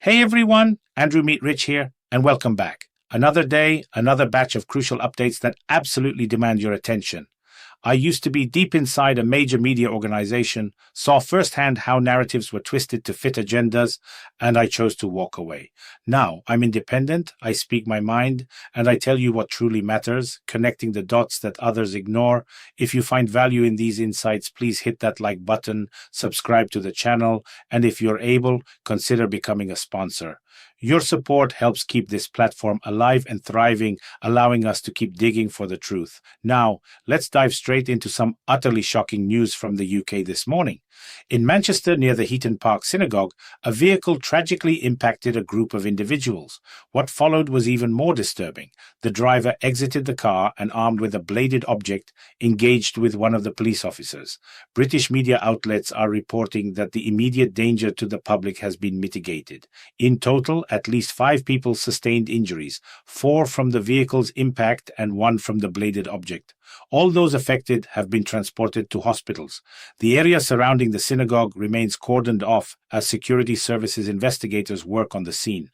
Hey everyone, Andrew Mitrich here, and welcome back. Another day, another batch of crucial updates that absolutely demand your attention. I used to be deep inside a major media organization, saw firsthand how narratives were twisted to fit agendas, and I chose to walk away. Now, I'm independent, I speak my mind, and I tell you what truly matters, connecting the dots that others ignore. If you find value in these insights, please hit that like button, subscribe to the channel, and if you're able, consider becoming a sponsor. Your support helps keep this platform alive and thriving, allowing us to keep digging for the truth. Now, let's dive straight into some utterly shocking news from the UK this morning. In Manchester, near the Heaton Park Synagogue, a vehicle tragically impacted a group of individuals. What followed was even more disturbing. The driver exited the car and, armed with a bladed object, engaged with one of the police officers. British media outlets are reporting that the immediate danger to the public has been mitigated. In total, at least 5 people sustained injuries, 4 from the vehicle's impact and 1 from the bladed object. All those affected have been transported to hospitals. The area surrounding the synagogue remains cordoned off as security services investigators work on the scene.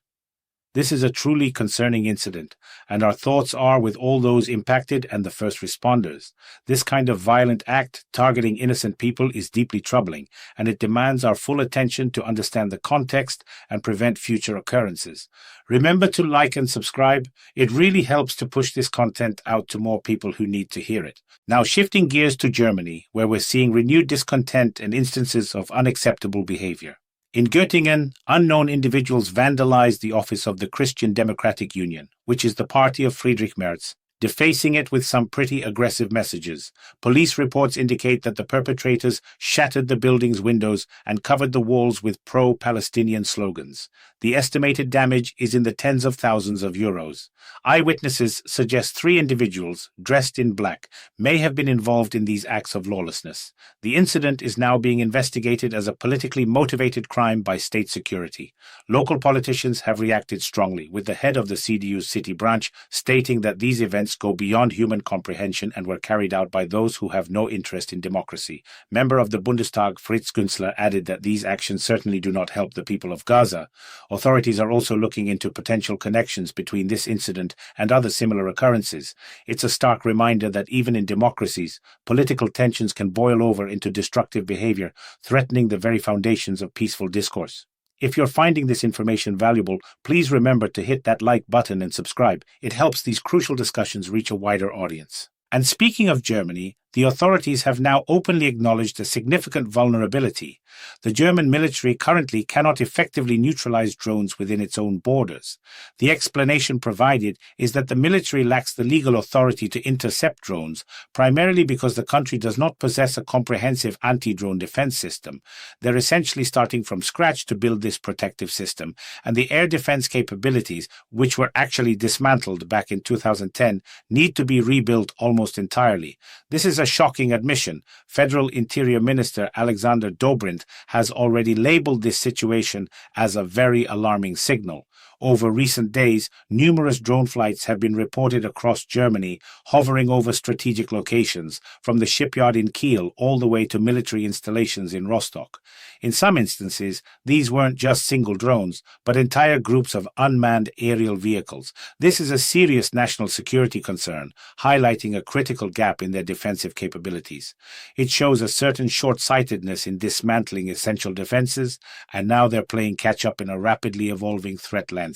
This is a truly concerning incident, and our thoughts are with all those impacted and the first responders. This kind of violent act targeting innocent people is deeply troubling, and it demands our full attention to understand the context and prevent future occurrences. Remember to like and subscribe. It really helps to push this content out to more people who need to hear it. Now, shifting gears to Germany, where we're seeing renewed discontent and instances of unacceptable behavior. In Göttingen, unknown individuals vandalized the office of the Christian Democratic Union, which is the party of Friedrich Merz, defacing it with some pretty aggressive messages. Police reports indicate that the perpetrators shattered the building's windows and covered the walls with pro-Palestinian slogans. The estimated damage is in the tens of thousands of euros. Eyewitnesses suggest 3 individuals, dressed in black, may have been involved in these acts of lawlessness. The incident is now being investigated as a politically motivated crime by state security. Local politicians have reacted strongly, with the head of the CDU's city branch stating that these events go beyond human comprehension and were carried out by those who have no interest in democracy. Member of the Bundestag Fritz Günzler added that these actions certainly do not help the people of Gaza. Authorities are also looking into potential connections between this incident and other similar occurrences. It's a stark reminder that even in democracies, political tensions can boil over into destructive behavior, threatening the very foundations of peaceful discourse. If you're finding this information valuable, please remember to hit that like button and subscribe. It helps these crucial discussions reach a wider audience. And speaking of Germany, the authorities have now openly acknowledged a significant vulnerability. The German military currently cannot effectively neutralize drones within its own borders. The explanation provided is that the military lacks the legal authority to intercept drones, primarily because the country does not possess a comprehensive anti-drone defense system. They're essentially starting from scratch to build this protective system, and the air defense capabilities, which were actually dismantled back in 2010, need to be rebuilt almost entirely. This is a shocking admission. Federal Interior Minister Alexander Dobrindt has already labeled this situation as a very alarming signal. Over recent days, numerous drone flights have been reported across Germany, hovering over strategic locations, from the shipyard in Kiel all the way to military installations in Rostock. In some instances, these weren't just single drones, but entire groups of unmanned aerial vehicles. This is a serious national security concern, highlighting a critical gap in their defensive capabilities. It shows a certain short-sightedness in dismantling essential defenses, and now they're playing catch-up in a rapidly evolving threat landscape.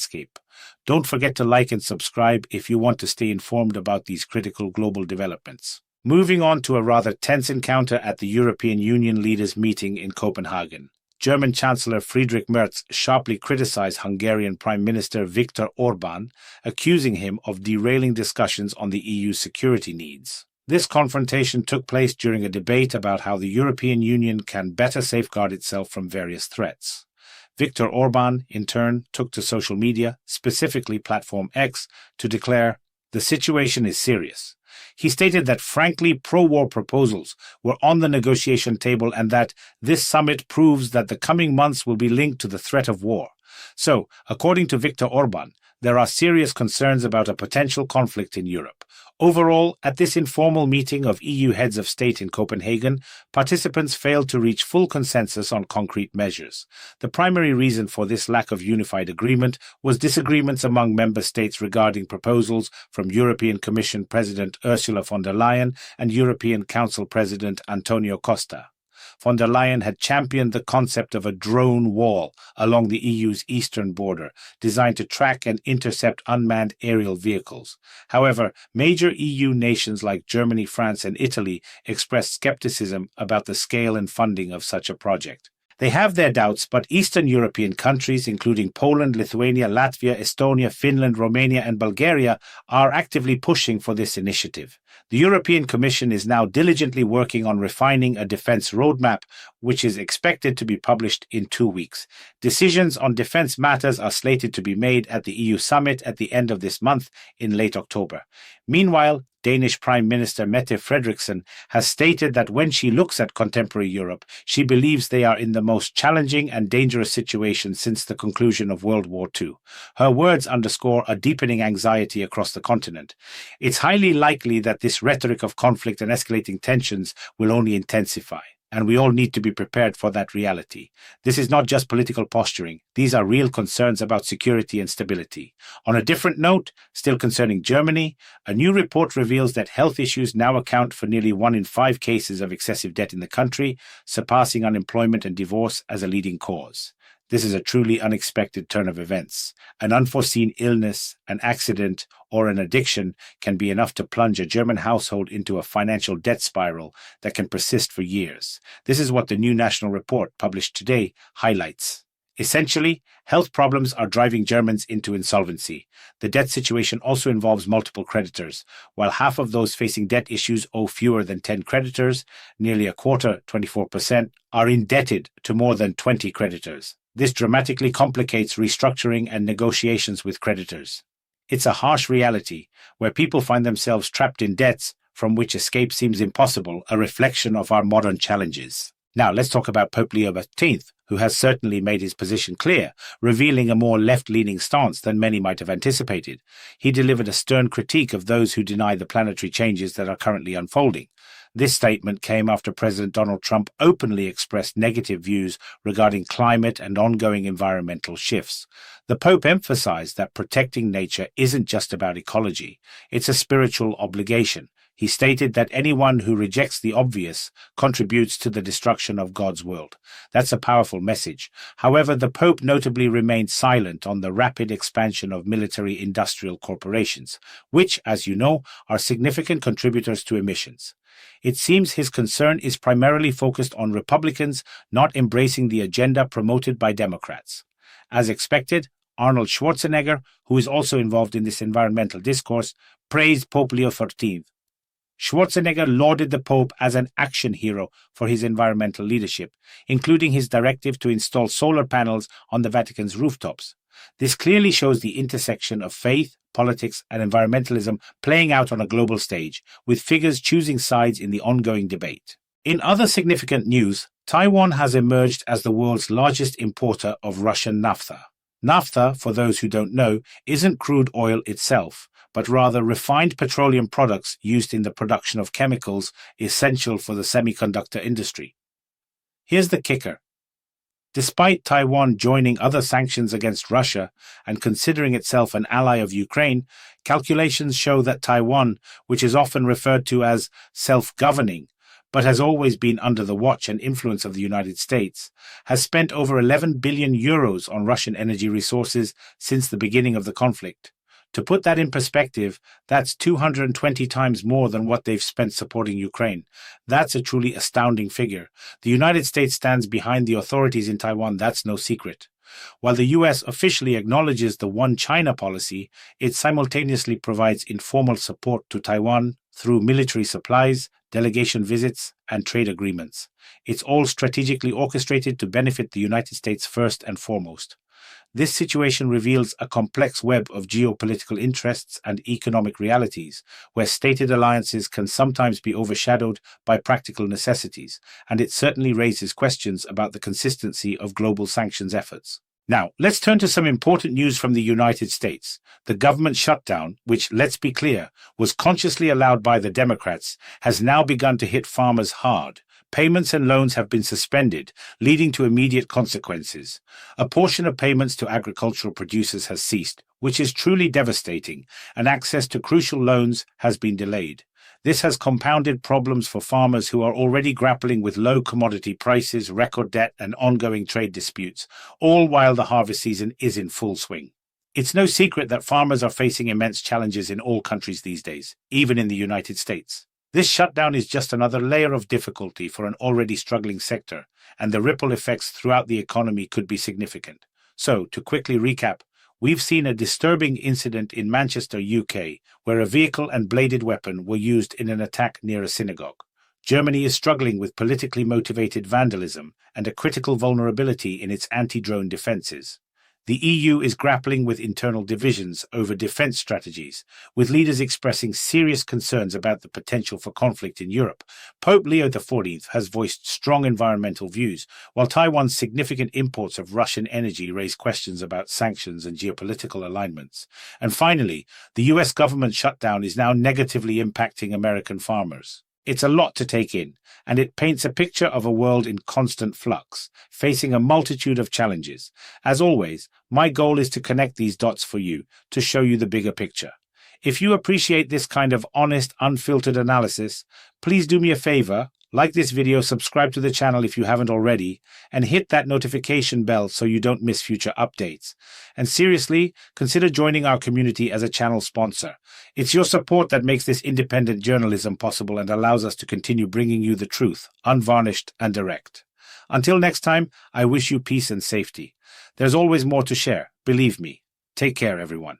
Don't forget to like and subscribe if you want to stay informed about these critical global developments. Moving on to a rather tense encounter at the European Union leaders' meeting in Copenhagen. German Chancellor Friedrich Merz sharply criticized Hungarian Prime Minister Viktor Orbán, accusing him of derailing discussions on the EU's security needs. This confrontation took place during a debate about how the European Union can better safeguard itself from various threats. Viktor Orbán, in turn, took to social media, specifically Platform X, to declare, "The situation is serious." He stated that frankly pro-war proposals were on the negotiation table and that this summit proves that the coming months will be linked to the threat of war. So, according to Viktor Orbán, there are serious concerns about a potential conflict in Europe. Overall, at this informal meeting of EU heads of state in Copenhagen, participants failed to reach full consensus on concrete measures. The primary reason for this lack of unified agreement was disagreements among member states regarding proposals from European Commission President Ursula von der Leyen and European Council President Antonio Costa. Von der Leyen had championed the concept of a drone wall along the EU's eastern border, designed to track and intercept unmanned aerial vehicles. However, major EU nations like Germany, France, and Italy expressed skepticism about the scale and funding of such a project. They have their doubts, but Eastern European countries, including Poland, Lithuania, Latvia, Estonia, Finland, Romania, and Bulgaria, are actively pushing for this initiative. The European Commission is now diligently working on refining a defense roadmap, which is expected to be published in 2 weeks. Decisions on defense matters are slated to be made at the EU summit at the end of this month in late October. Meanwhile, Danish Prime Minister Mette Frederiksen has stated that when she looks at contemporary Europe, she believes they are in the most challenging and dangerous situation since the conclusion of World War II. Her words underscore a deepening anxiety across the continent. It's highly likely that this rhetoric of conflict and escalating tensions will only intensify, and we all need to be prepared for that reality. This is not just political posturing. These are real concerns about security and stability. On a different note, still concerning Germany, a new report reveals that health issues now account for nearly 1 in 5 cases of excessive debt in the country, surpassing unemployment and divorce as a leading cause. This is a truly unexpected turn of events. An unforeseen illness, an accident, or an addiction can be enough to plunge a German household into a financial debt spiral that can persist for years. This is what the new national report, published today, highlights. Essentially, health problems are driving Germans into insolvency. The debt situation also involves multiple creditors. While half of those facing debt issues owe fewer than 10 creditors, nearly a quarter, 24%, are indebted to more than 20 creditors. This dramatically complicates restructuring and negotiations with creditors. It's a harsh reality, where people find themselves trapped in debts from which escape seems impossible, a reflection of our modern challenges. Now, let's talk about Pope Leo XIV, who has certainly made his position clear, revealing a more left-leaning stance than many might have anticipated. He delivered a stern critique of those who deny the planetary changes that are currently unfolding. This statement came after President Donald Trump openly expressed negative views regarding climate and ongoing environmental shifts. The Pope emphasized that protecting nature isn't just about ecology, it's a spiritual obligation. He stated that anyone who rejects the obvious contributes to the destruction of God's world. That's a powerful message. However, the Pope notably remained silent on the rapid expansion of military-industrial corporations, which, as you know, are significant contributors to emissions. It seems his concern is primarily focused on Republicans not embracing the agenda promoted by Democrats. As expected, Arnold Schwarzenegger, who is also involved in this environmental discourse, praised Pope Leo XIV. Schwarzenegger lauded the Pope as an action hero for his environmental leadership, including his directive to install solar panels on the Vatican's rooftops. This clearly shows the intersection of faith, politics, and environmentalism playing out on a global stage, with figures choosing sides in the ongoing debate. In other significant news, Taiwan has emerged as the world's largest importer of Russian naphtha. Naphtha, for those who don't know, isn't crude oil itself, but rather refined petroleum products used in the production of chemicals essential for the semiconductor industry. Here's the kicker. Despite Taiwan joining other sanctions against Russia and considering itself an ally of Ukraine, calculations show that Taiwan, which is often referred to as self-governing, but has always been under the watch and influence of the United States, has spent over 11 billion euros on Russian energy resources since the beginning of the conflict. To put that in perspective, that's 220 times more than what they've spent supporting Ukraine. That's a truly astounding figure. The United States stands behind the authorities in Taiwan, that's no secret. While the US officially acknowledges the One China policy, it simultaneously provides informal support to Taiwan through military supplies, delegation visits, and trade agreements. It's all strategically orchestrated to benefit the United States first and foremost. This situation reveals a complex web of geopolitical interests and economic realities, where stated alliances can sometimes be overshadowed by practical necessities, and it certainly raises questions about the consistency of global sanctions efforts. Now, let's turn to some important news from the United States. The government shutdown, which, let's be clear, was consciously allowed by the Democrats, has now begun to hit farmers hard. Payments and loans have been suspended, leading to immediate consequences. A portion of payments to agricultural producers has ceased, which is truly devastating, and access to crucial loans has been delayed. This has compounded problems for farmers who are already grappling with low commodity prices, record debt, and ongoing trade disputes, all while the harvest season is in full swing. It's no secret that farmers are facing immense challenges in all countries these days, even in the United States. This shutdown is just another layer of difficulty for an already struggling sector, and the ripple effects throughout the economy could be significant. So, to quickly recap, we've seen a disturbing incident in Manchester, UK, where a vehicle and bladed weapon were used in an attack near a synagogue. Germany is struggling with politically motivated vandalism and a critical vulnerability in its anti-drone defenses. The EU is grappling with internal divisions over defense strategies, with leaders expressing serious concerns about the potential for conflict in Europe. Pope Leo XIV has voiced strong environmental views, while Taiwan's significant imports of Russian energy raise questions about sanctions and geopolitical alignments. And finally, the US government shutdown is now negatively impacting American farmers. It's a lot to take in, and it paints a picture of a world in constant flux, facing a multitude of challenges. As always, my goal is to connect these dots for you, to show you the bigger picture. If you appreciate this kind of honest, unfiltered analysis, please do me a favor, like this video, subscribe to the channel if you haven't already, and hit that notification bell so you don't miss future updates. And seriously, consider joining our community as a channel sponsor. It's your support that makes this independent journalism possible and allows us to continue bringing you the truth, unvarnished and direct. Until next time, I wish you peace and safety. There's always more to share, believe me. Take care, everyone.